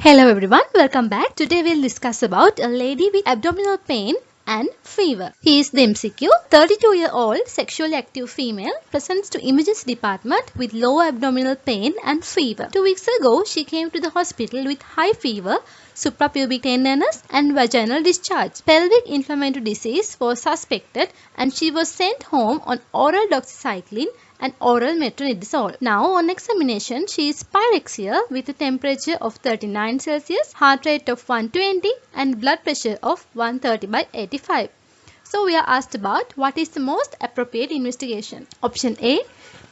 Hello everyone, welcome back. Today we'll discuss about a lady with abdominal pain and fever. He is the MCQ. 32-year-old sexually active female presents to emergency department with low abdominal pain and fever. 2 weeks ago, she came to the hospital with high fever, suprapubic tenderness and vaginal discharge. Pelvic inflammatory disease was suspected and she was sent home on oral doxycycline and oral metronidazole. Now on examination, she is pyrexial with a temperature of 39 Celsius, heart rate of 120 and blood pressure of 130/85. So we are asked about what is the most appropriate investigation. Option A,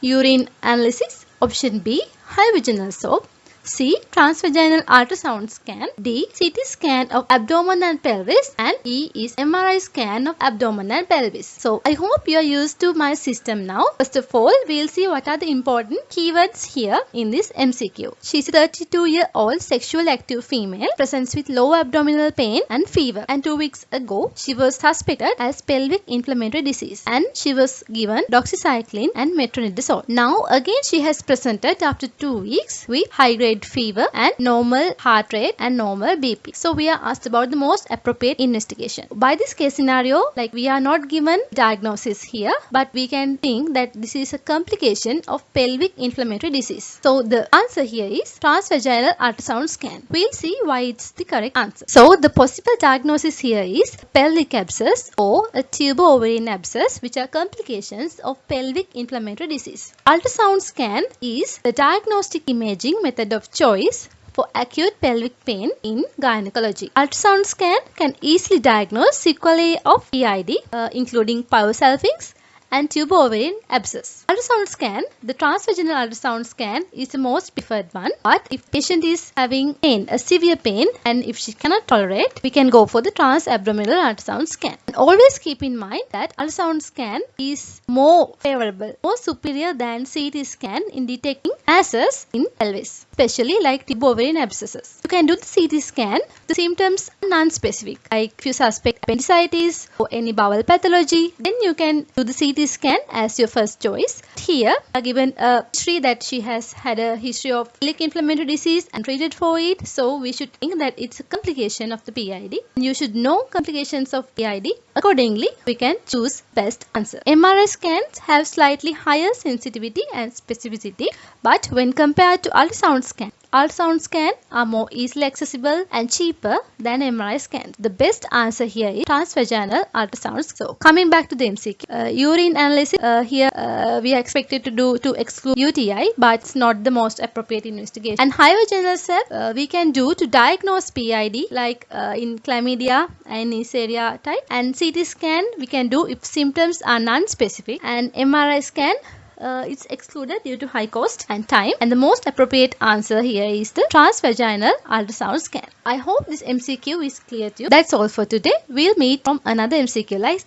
urine analysis. Option B, high vaginal soap. C, transvaginal ultrasound scan. D, CT scan of abdomen and pelvis. And E is MRI scan of abdomen and pelvis. So I hope you are used to my system now. First of all, we'll see what are the important keywords here in this MCQ. She is a 32-year-old sexually active female, presents with low abdominal pain and fever. And 2 weeks ago, she was suspected as pelvic inflammatory disease. And she was given doxycycline and metronidazole. Now again, she has presented after 2 weeks with high-grade fever and normal heart rate and normal BP. So we are asked about the most appropriate investigation. By this case scenario, like we are not given diagnosis here, but we can think that this is a complication of pelvic inflammatory disease. So the answer here is transvaginal ultrasound scan. We'll see why it's the correct answer. So the possible diagnosis here is pelvic abscess or a tubo-ovarian abscess, which are complications of pelvic inflammatory disease. Ultrasound scan is the diagnostic imaging method of choice for acute pelvic pain in gynecology. Ultrasound scan can easily diagnose sequelae of PID, including pyrosalpinx and tubo-ovarian abscess. Ultrasound scan, the transvaginal ultrasound scan is the most preferred one. But if patient is having pain, a severe pain, and if she cannot tolerate, we can go for the transabdominal ultrasound scan. And always keep in mind that ultrasound scan is more favorable, more superior than CT scan in detecting abscess in pelvis, especially like tubo-ovarian abscesses. You can do the CT scan. The symptoms are non-specific. Like if you suspect appendicitis or any bowel pathology, then you can do the CT scan as your first choice. Here are given a history that she has had a history of pelvic inflammatory disease and treated for it. So we should think that it's a complication of the PID. You should know complications of PID. Accordingly, we can choose best answer. MRI scans have slightly higher sensitivity and specificity, but when compared to ultrasound scan are more easily accessible and cheaper than MRI scans. The best answer here is transvaginal ultrasound. So coming back to the MCQ, urine analysis here we are expected to do to exclude UTI, but it's not the most appropriate investigation. And high vaginal swab we can do to diagnose PID, like in chlamydia and Neisseria type. And CT scan we can do if symptoms are non-specific. And MRI scan it's excluded due to high cost and time. And the most appropriate answer here is the transvaginal ultrasound scan. I hope this MCQ is clear to you. That's all for today. We'll meet from another MCQ like this.